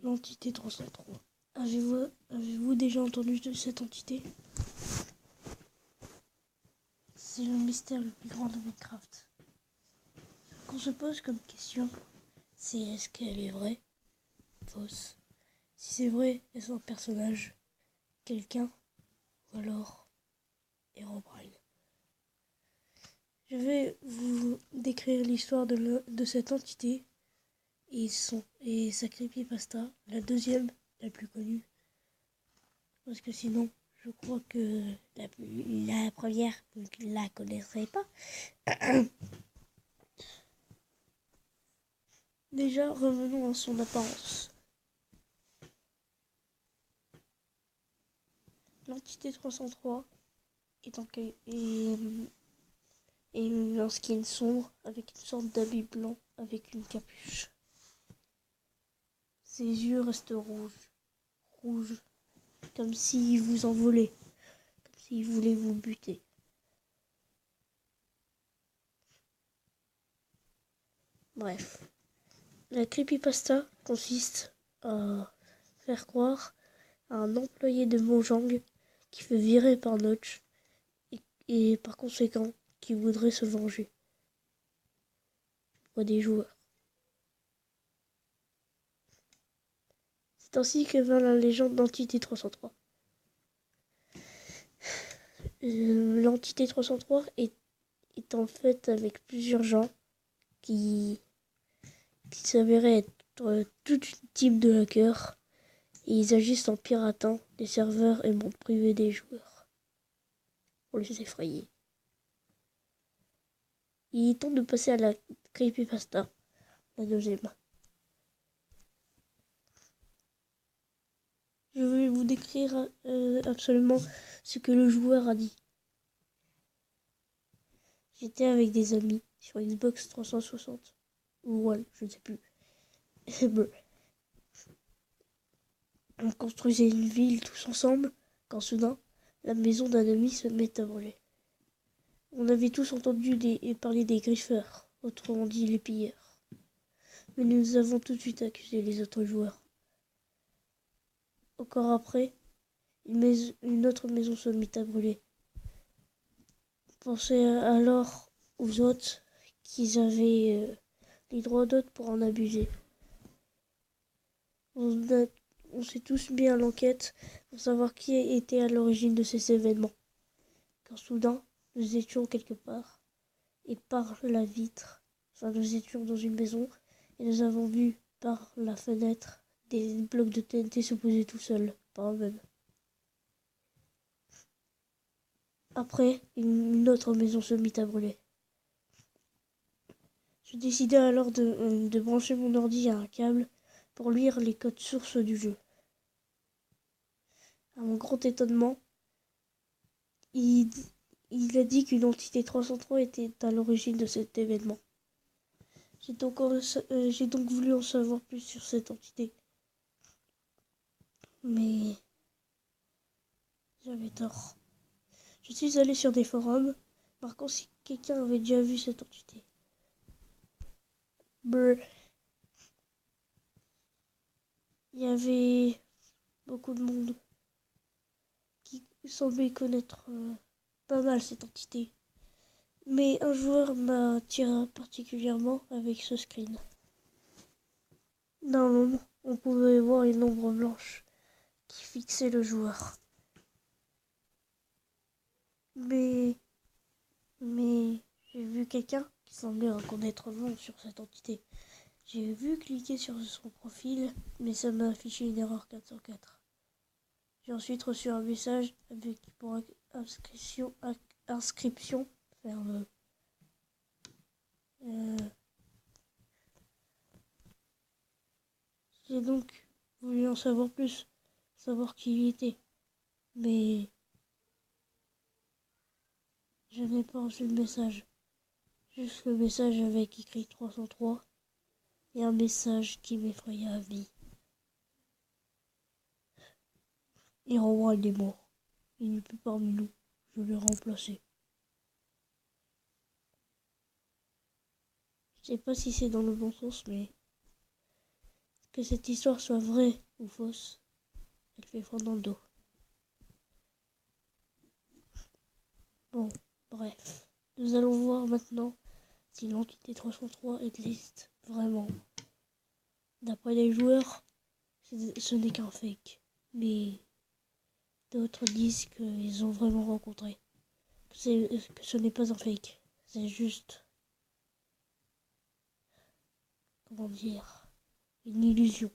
L'entité 303. Avez-vous déjà entendu de cette entité? C'est le mystère le plus grand de Minecraft. Ce qu'on se pose comme question, c'est est-ce qu'elle est vraie? Fausse? Si c'est vrai, est-ce un personnage? Quelqu'un? Ou alors Herobrine? Je vais vous décrire l'histoire de cette entité et sa creepypasta, la deuxième, la plus connue. Parce que sinon, je crois que la première, vous ne la connaîtrez pas. Déjà, revenons à son apparence. L'entité 303 est un skin sombre avec une sorte d'habit blanc avec une capuche. Ses yeux restent rouges, comme s'il vous en voulait, comme s'il voulait vous buter. Bref, la creepypasta consiste à faire croire à un employé de Mojang qui fait virer par Notch et par conséquent qui voudrait se venger auprès des joueurs. C'est ainsi que vint la légende d'Entité 303. L'Entité 303 est en fait avec plusieurs gens qui s'avéraient être tout type de hackers et ils agissent en piratant des serveurs et mondes privés des joueurs pour les effrayer. Il est temps de passer à la creepypasta, la deuxième. Je vais vous décrire absolument ce que le joueur a dit. J'étais avec des amis sur Xbox 360 ou One, je ne sais plus. On construisait une ville tous ensemble quand soudain la maison d'un ami se met à brûler. On avait tous entendu parler des griffeurs, autrement dit les pilleurs. Mais nous avons tout de suite accusé les autres joueurs. Encore après, une autre maison se mit à brûler. Pensez alors aux autres qu'ils avaient les droits d'autres pour en abuser. On s'est tous mis à l'enquête pour savoir qui était à l'origine de ces événements. Quand soudain, nous étions quelque part, et par la vitre, nous étions dans une maison, et nous avons vu par la fenêtre des blocs de TNT se poser tout seuls, par eux-mêmes. Après, une autre maison se mit à brûler. Je décidai alors de brancher mon ordi à un câble pour lire les codes sources du jeu. À mon grand étonnement, il a dit qu'une entité 303 était à l'origine de cet événement. J'ai donc voulu en savoir plus sur cette entité. Mais j'avais tort. Je suis allé sur des forums, marquant si quelqu'un avait déjà vu cette entité. Brr. Il y avait beaucoup de monde qui semblait connaître pas mal cette entité. Mais un joueur m'a attiré particulièrement avec ce screen. Dans l'ombre, on pouvait voir une ombre blanche qui fixait le joueur. Mais j'ai vu quelqu'un qui semblait reconnaître le nom sur cette entité. J'ai vu cliquer sur son profil, mais ça m'a affiché une erreur 404. J'ai ensuite reçu un message avec pour inscription ferme. J'ai donc voulu en savoir plus, savoir qui il était. Mais je n'ai pas reçu le message. Juste le message avec écrit 303 et un message qui m'effrayait à vie. Herobrine est mort. Il n'est plus parmi nous. Je l'ai remplacé. Je sais pas si c'est dans le bon sens, mais que cette histoire soit vraie ou fausse, elle fait froid dans le dos. Bon, bref. Nous allons voir maintenant si l'entité 303 existe vraiment. D'après les joueurs, ce n'est qu'un fake. Mais d'autres disent qu'ils ont vraiment rencontré. Que ce n'est pas un fake. C'est juste, comment dire, une illusion.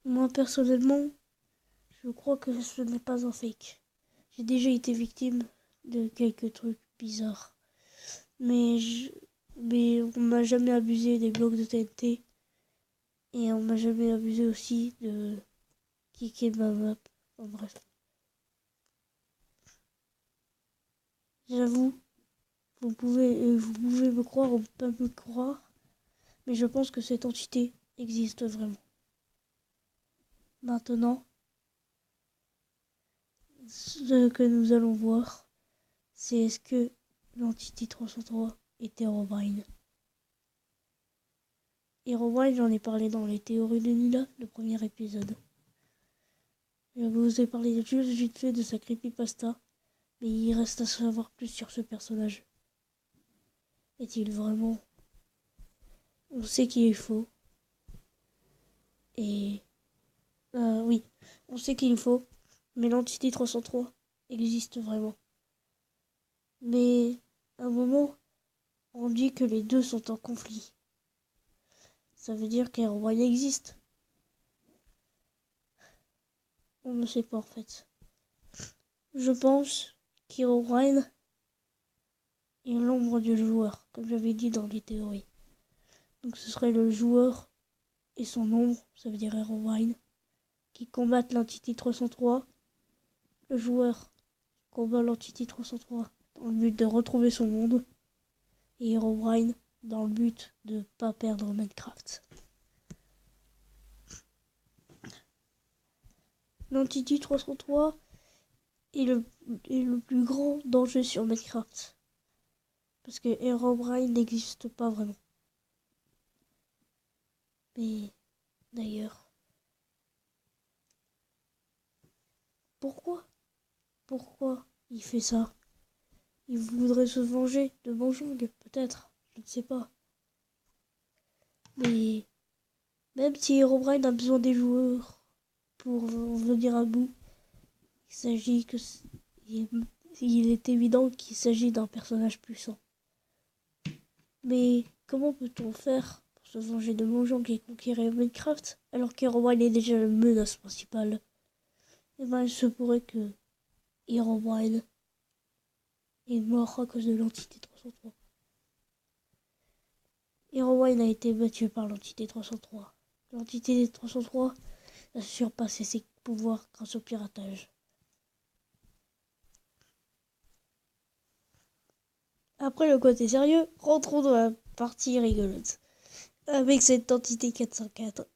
Moi, personnellement, je crois que ce n'est pas un fake. J'ai déjà été victime de quelques trucs bizarres. Mais on m'a jamais abusé des blocs de TNT. Et on m'a jamais abusé aussi de kicker ma map. Enfin, bref. J'avoue, vous pouvez me croire ou pas me croire. Mais je pense que cette entité existe vraiment. Maintenant, ce que nous allons voir, c'est est-ce que l'entité 303 est Herobrine. Herobrine, j'en ai parlé dans les théories de Nila, le premier épisode. Je vous ai parlé juste vite fait de sa creepypasta, mais il reste à savoir plus sur ce personnage. Est-il vraiment? On sait qu'il est faux. Et... oui, on sait qu'il est faux, mais l'entité 303 existe vraiment. Mais à un moment, on dit que les deux sont en conflit. Ça veut dire qu'Herobrine existe. On ne sait pas en fait. Je pense qu'Herobrine est l'ombre du joueur, comme j'avais dit dans les théories. Donc ce serait le joueur et son ombre, ça veut dire Herobrine, qui combattent l'entité 303. Le joueur combat l'entité 303 dans le but de retrouver son monde. Et Herobrine dans le but de ne pas perdre Minecraft. L'entité 303 est le plus grand danger sur Minecraft. Parce que Herobrine n'existe pas vraiment. Mais d'ailleurs, pourquoi il fait ça? Il voudrait se venger de Mojang, peut-être, je ne sais pas. Mais même si Herobrine a besoin des joueurs pour en venir à bout, il est évident qu'il s'agit d'un personnage puissant. Mais comment peut-on faire pour se venger de Mojang et conquérir Minecraft alors qu'Herobrine est déjà la menace principale? Eh ben, il se pourrait que Herobrine est mort à cause de l'entité 303. Herobrine a été battu par l'entité 303. L'entité 303 a surpassé ses pouvoirs grâce au piratage. Après le côté sérieux, rentrons dans la partie rigolote. Avec cette entité 404.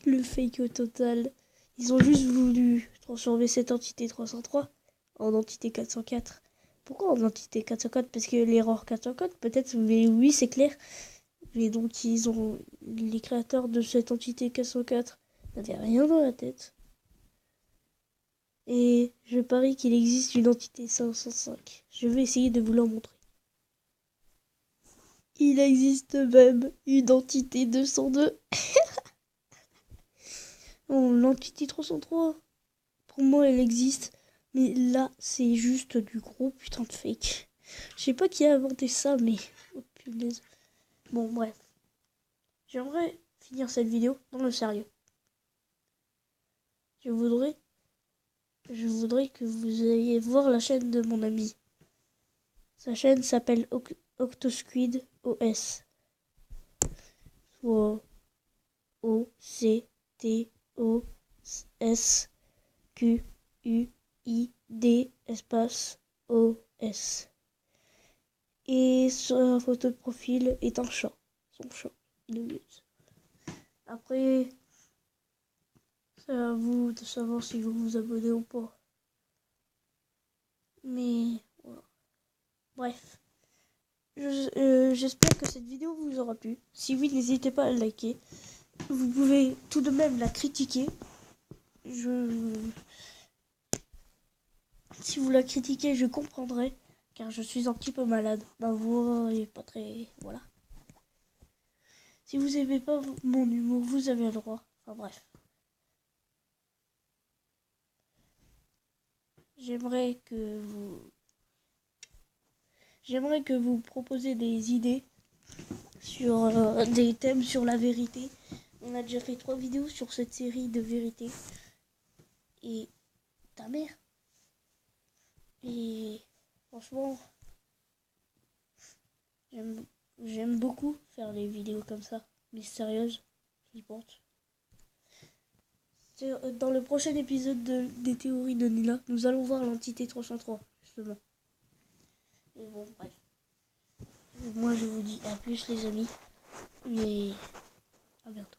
Le fake au total. Ils ont juste voulu transformer cette entité 303 en entité 404. Pourquoi en entité 404? Parce que l'erreur 404 peut-être, mais oui c'est clair. Mais donc les créateurs de cette entité 404 n'avaient rien dans la tête. Et je parie qu'il existe une entité 505. Je vais essayer de vous la montrer. Il existe même une entité 202. Oh, l'entité 303. Pour moi, elle existe. Mais là, c'est juste du gros putain de fake. Je sais pas qui a inventé ça, mais... Oh, punaise. Bon, bref. J'aimerais finir cette vidéo dans le sérieux. Je voudrais que vous alliez voir la chaîne de mon ami. Sa chaîne s'appelle Octosquid OS. Soit OCTOSQUID espace OS. Et sa photo de profil est un chat. Son chat. Il mute. Après, c'est à vous de savoir si vous vous abonnez ou pas. Mais voilà. Bref. J'espère que cette vidéo vous aura plu. Si oui, n'hésitez pas à liker. Vous pouvez tout de même la critiquer. Si vous la critiquez, je comprendrai. Car je suis un petit peu malade. Ma voix est pas très... Voilà. Si vous aimez pas mon humour, vous avez le droit. Enfin bref. J'aimerais que vous proposiez des idées sur des thèmes sur la vérité. On a déjà fait 3 vidéos sur cette série de vérité. Et ta mère. Et franchement, j'aime beaucoup faire des vidéos comme ça, mystérieuses, flippantes. Dans le prochain épisode des théories de Nila, nous allons voir l'entité 303, justement. Et bon, bref. Moi, je vous dis à plus, les amis. Et à bientôt.